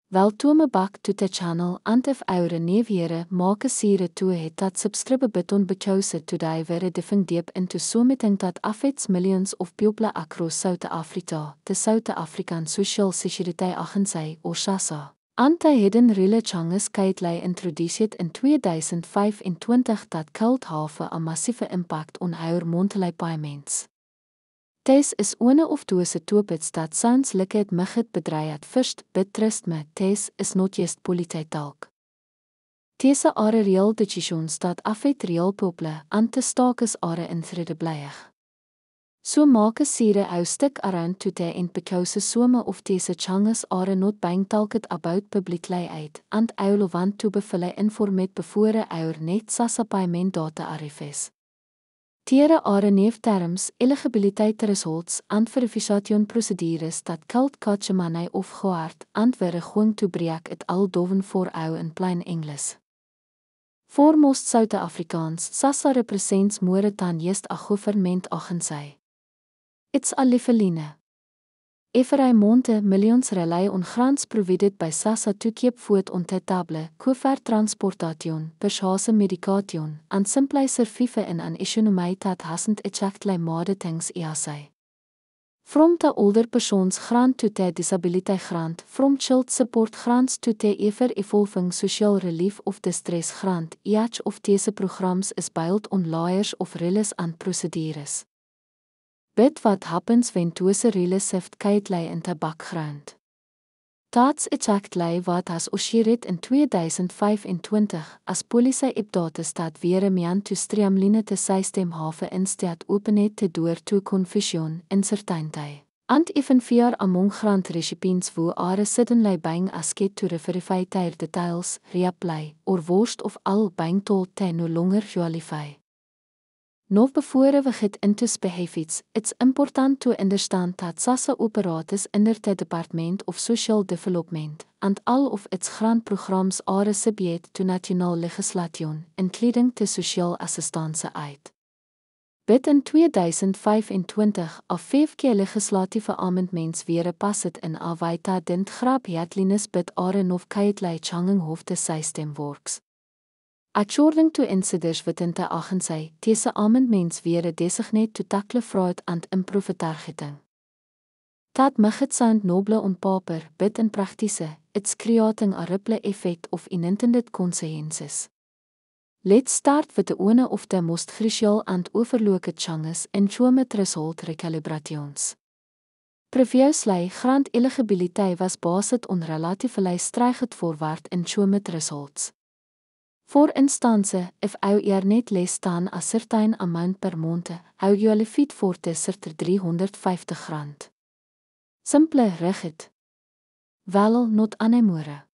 Wel tome bak to the channel antif eure neviere make sire toe het dat subscribe button bekause to divere diving deep into something that affects millions of people across South Africa, the South African Social Security Agency or SASSA. Anti-hidden rule changes guideline introduced in 2025 dat could have a massive impact on our monthly payments. This is one of those topics that sounds like it might bedreig at first, but trust me, this is not just political talk. These are real decisions that affect real people and the stakes are incredibly. So maak sire ou stick around to the end because some of these changes are not being talked about publicly uit, and I want to be informed before our net SASSA payment data arrives. Tiere are neefterms, eligibiliteit results and verification procedures that could catch money off guard and we're going to break it all down for you in plain English. For most South Africans, SASSA represents more than just a government agency. It's a lifeline. Every month, millions rely on grants provided by SASSA to keep food on the table, cover transportation, purchase medication, and simply survive in an economy that hasn't exactly made things easy. From the older persons grant to the disability grant, from child support grants to the ever-evolving social relief of distress grant, each of these programs is built on layers of rules and procedures. But what happens when those rules shift guidelines in the background? That's exactly what has occurred in 2025 as police updates dat weer mean to streamline the system have instead opened the door to confusion, uncertainty, and even fear among grant recipients who are suddenly being asked to verify their details, reapply, or worst of all being told they no longer qualify. Nog before we get into specifics, it's important to understand that SASSA operates under the Department of Social Development, and all of its grant programs are subject to national legislation, including the Social Assistance Act. But in 2025, a 5 keer legislatieve amendments weer passed in a waita dint grap headlines but are nog guideline changing of the system works. According to insiders within the agency, these amendments were designate to tackle fraud and improve targeting. That might sound noble on paper, but in practice, it's creating a ripple effect of unintended consequences. Let's start with one of the most crucial and overlooked changes in enrollment result recalibrations. Previously, grant eligibility was based on relatively straightforward enrollment results. For instance, if you earn net less than a certain amount per month, you are fit for the certain R350. Simple rigid. Well, not anymore.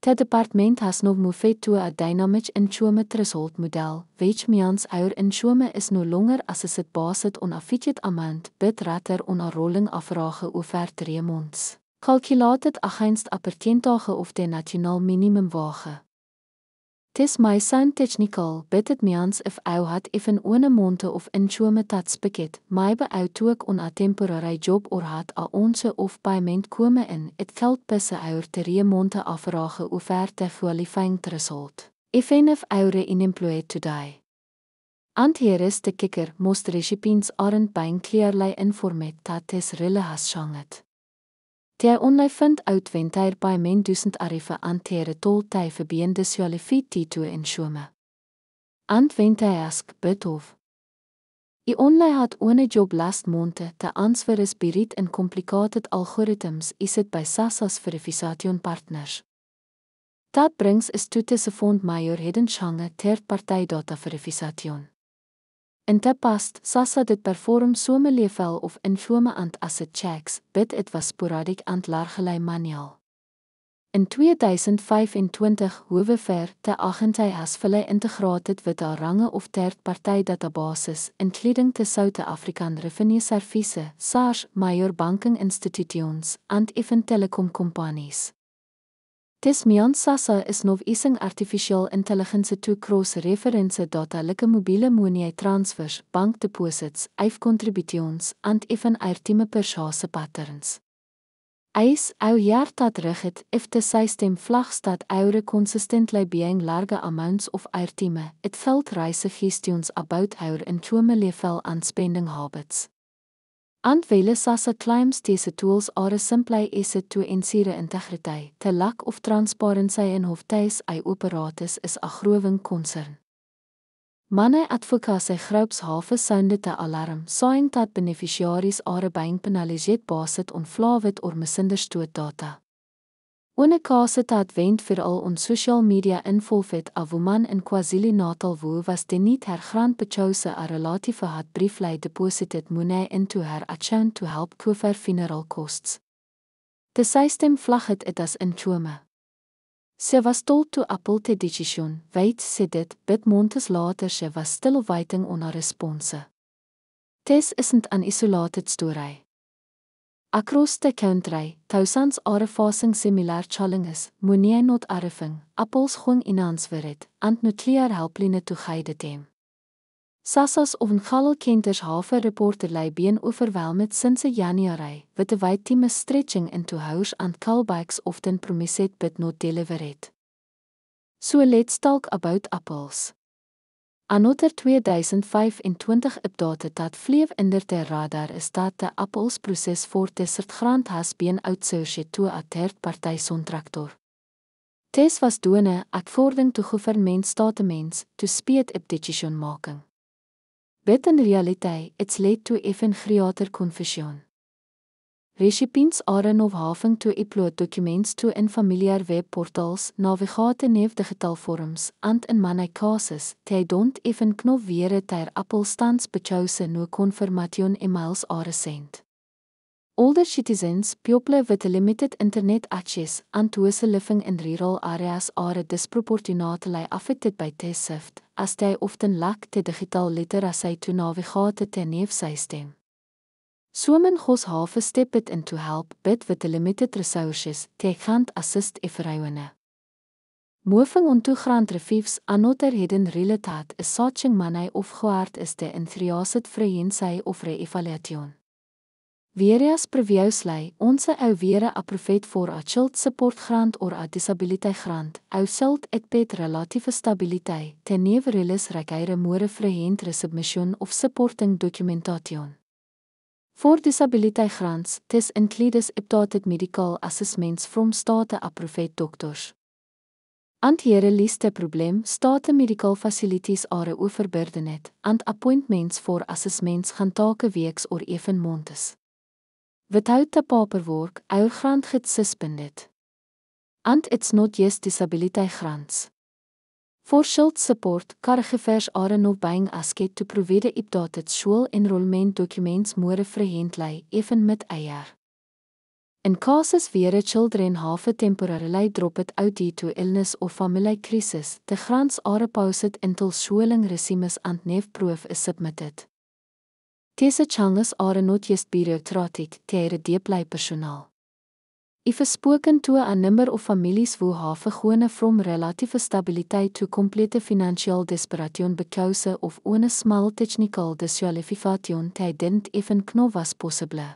The department has now moved to a dynamic enrollment result model, which means our enrollment is no longer assessed based on a fixed amount, but rather on a rolling afvraag over 3 months, calculated against a percentage of the national minimum wage. This may sound technical, but it means if you had even 1 month of enrollment that's picket, maybe you took on a temporary job or had a onse of payment komen in, it geld pisse our 3 months afvraag over the qualifying result. Even if you're unemployed today. And here is the kicker, most recipients aren't being clearly informed that this really has changed. They only find out when their payment doesn't arrive and they're told they being disqualified to enroll. And when they ask, but of. I only had one job last month, the answer is buried in complicated algorithms is it by SASSA's verification partners. That brings us to the second major hidden change, third-party data verification. In the past, SASSA did perform some level of enrollment and asset checks, but it was sporadic and largely manual. In 2025, however, the agency has fully integrated with a range of third-party databases, including the South African Revenue Service, SARS, major banking institutions, and even telecom companies. This means SASSA is now using artificial intelligence to cross-reference data like mobile money transfers, bank deposits, contributions, and even ultimate purchase patterns. Eis au hjartat rigid if the system flagstat eure consistently being large amounts of airtime, it felt reise gestions about our intome level and spending habits. And vele SASSA claims these tools are simply easy to ensure integrity, the lack of transparency in hoftuis ei operates is a growing concern. Manne advocacy groups have sounded the alarm, saying that beneficiaries are being penalized based on flawed or misunderstood data. One case that went viral on social media involved a woman in KwaZulu-Natal who was niet her grandbechouse a relative had briefly deposited money into her account to help cover funeral costs. The system flagged it as intrume. Sy was told to appeal the decision, wait sê dit, but months later she was still waiting on a response. This isn't an isolated story. Across the country, thousands are facing similar challenges, money not arriving, appels going inanswered, and nuclear helpline to guide them. SASSA's of Ngalal Kenters have reportedly been overwhelmed since January, with the wait team stretching into hours and callbacks often promised but not delivered. So let's talk about appels. Another 2025 update that flew under the radar is that the appels process for Desert Grant has been outsourced to a third-party contractor. This was done according to government statements to speed up decision making. But in reality, it's led to even greater confusion. Recipients are now having to upload documents to unfamiliar web portals, navigate neef digital forms, and in many cases, they don't even know where their Apple stands bechouse no confirmation emails are sent. Older citizens, people with limited internet access, and those living in rural areas are disproportionately affected by this shift, as they often lack the digital literacy to navigate the new system. Sommige gos have stepped in to help, but with limited resources, they can't assist everyone. Moving on to grant reviews, another hidden reality is searching money opgewaard is de enthusiasme vreemdsy of re-evaluation. Various previously, onze ou weer approved for a child support grant or a disability grant, ou sult it bet relative stability, ten nevertheless require more frequent resubmission of supporting documentation. For disability grants, this includes updated medical assessments from state-approved doctors. And here lies the problem, state medical facilities are overburdened, and appointments for assessments gaan take weeks or even months. Without the paperwork, our grant gets suspended. And it's not just disability grants. For child support, caregivers are now being asked to provide updated school enrollment documents more frequently, even met a year. In cases where children have temporarily dropped out due to illness or family crisis, the grants are paused until schooling resumes and neefproof is submitted. These changes are not just bureaucratic, they are deeply personal. I've spoken to a number of families who have gone from relative stability to complete financial desperation because of one small technical disqualification they didn't even know was possible.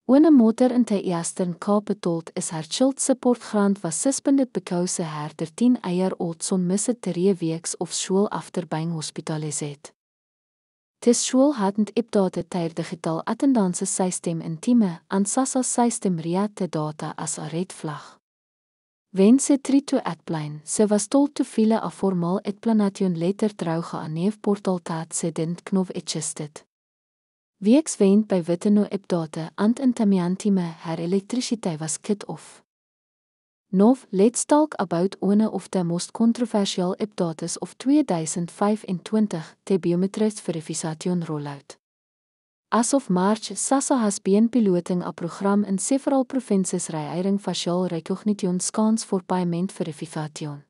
One moeder in the Eastern Cape told is her child support grant was suspended because her 13-year-old son missed 3 weeks of school after being hospitalized. The school hadn't updated their digital attendance system in time, and SASSA's system read the data as a red flag. When ze tried to explain, ze was told to fill a formal explanation letter trouwge aan neefportal dat ze didn't know existed. Weeks went by witte no update, and in time her electricity was cut off. Now, let's talk about one of the most controversial updates of 2025, the biometric verification rollout. As of March, SASSA has been piloting a program in several provinces requiring facial recognition scans for payment verification.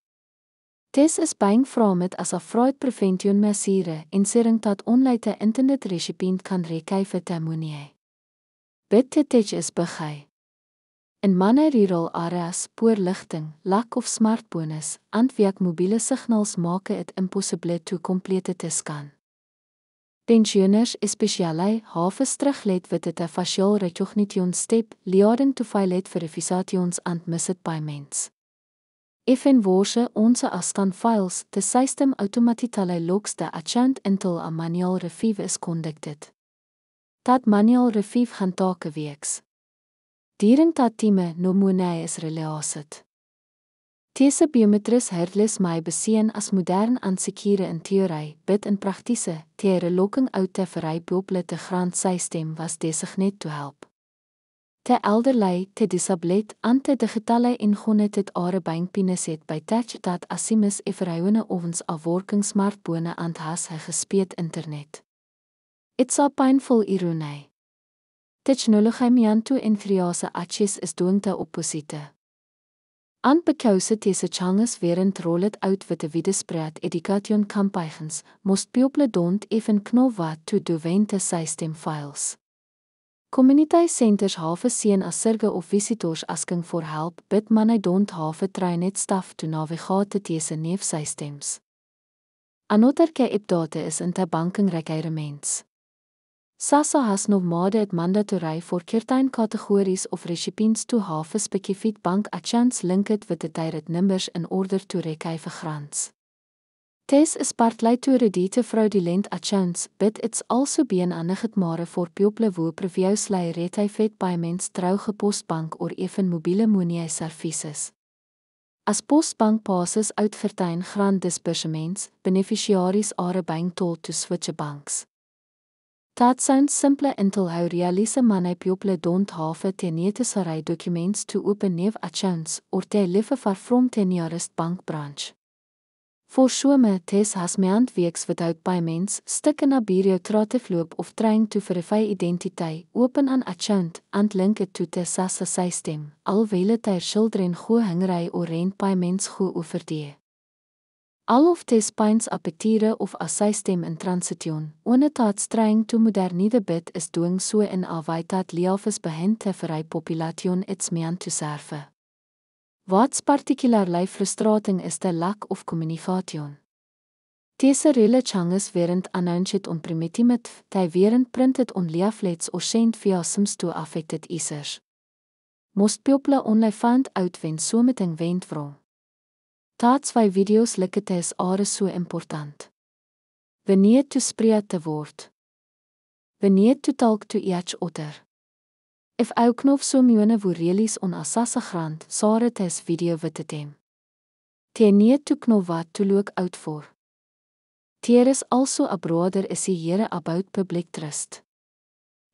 This is being framed as a fraud prevention measure, ensuring that only the intended recipient can recover the money. But the tech is big. In many rural areas, poor lighting, lack of smartphones, and weak mobile signals make it impossible to complete the scan. Pensioners especially havens teruglet with het facial recognition step leading to file verifications and missed payments. Even worse onze afstand files, the system automatically logs the account until a manual review is conducted. Dat manual review gaan take weeks. During dat time no money is released. Deze biometris hurdles my beseen as modern en sekere in theorie, bid in praktiese, teere locking out te verry Piople te grant system was designated to help. Te elderly, te disablet, en te digitale ingone het are bankpines het by touch dat asimis everyone ovens afworkingsmarktbone aan has hy gespeed internet. It's a painful ironie. Technologie mianto en friase atjes is doing te opposite. And because it is a changes während rollet out with the widespread education campaigns, most people don't even know what to do when the system fails. Community centers have seen as surge of visitors asking for help, but many don't have trained staff to navigate these new systems. Another key update is in the banking requirements. SASSA has no made it mandatory for certain categories of recipients to have a specific bank accounts linked with the direct numbers in order to receive grants. This is partly to reduce fraudulent accounts, but it's also being aangetmare for people who previously received payments through postbank or even mobile money services. As postbank passes out certain grant disbursements, beneficiaries are being told to switch banks. That sounds simple until how realize many people don't have the necessary documents to open new accounts or they live far from the nearest bank branch. For some, this has meant weeks without payments, stuck in a bureaucratic loop of trying to verify identity, open an account, and link it to the SASSA system, alhoewel their children go hungry or rent payments go overdue. All of these points appetire of a system in transition, one that's trying to modernise bit is doing so in a way that leaves behind the very population it's meant to serve. What's particularly frustrating is the lack of communication. These real changes weren't announced on primitive, they weren't printed on leaflets or sent via SIMs to affected users. Most people only found out when something went wrong. That's why videos like this are so important. We need to spread the word. We need to talk to each other. If ook nog so miljoene who release on a SASSA grant, sorry this video with them. They need to know what to look out for. There is also a broader issue here about public trust.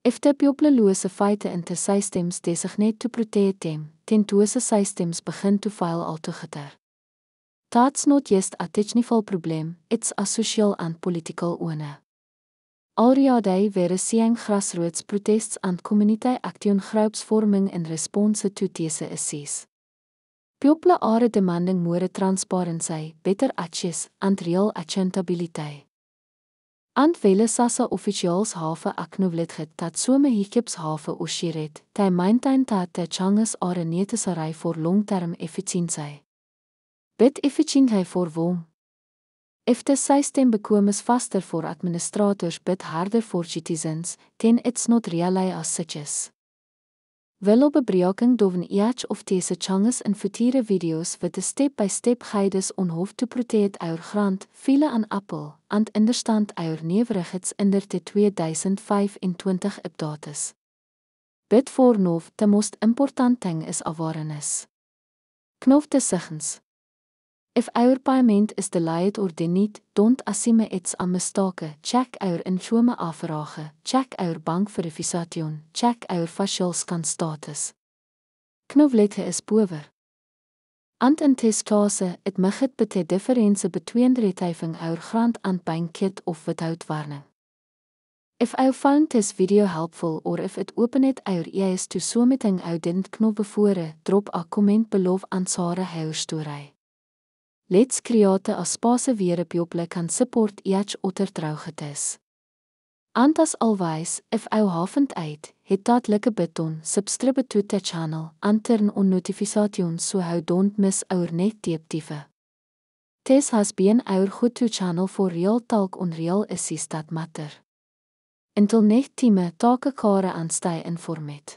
If the people lose feite in the systems designate to protect them, then those systems begin to fail altogether. That's not just a technical problem, it's a social and political one. Already were seeing grassroots protests and community action groups forming in response to these issues. People are demanding more transparency, better access, and real accountability. And vele SASSA officials have acknowledged that some hiccups have occurred. They maintain that the changes are necessary for long-term efficiency. But efficiency for whom? If the system becomes faster for administrators but harder for citizens, then it's not really as such. Willow bebreking doven each of these changes in future videos with the step-by-step guides on how to protect our grant, file an Apple, and understand our newerigheids in the 2025 updates. But for now, the most important thing is awareness. Knop de signs. If our payment is delayed or denied, don't assume it's a mistake. Check our infome afvragen, check our bank verification, check our facial scan status. Knowledge is power. And in this case, it mag it be difference between receiving our grant and bank it of without warning. If you found this video helpful or if it opened our eyes to something you didn't know before, drop a comment below and share your story. Let's create a space where people can support each other trouwgetes. And as always, if you haven't yet, hit that like button, subscribe to the channel, and turn on notifications so you don't miss our next deep dive. This has been our go-to channel for real talk on real issues that matter. Intel net time take kare aansty in format.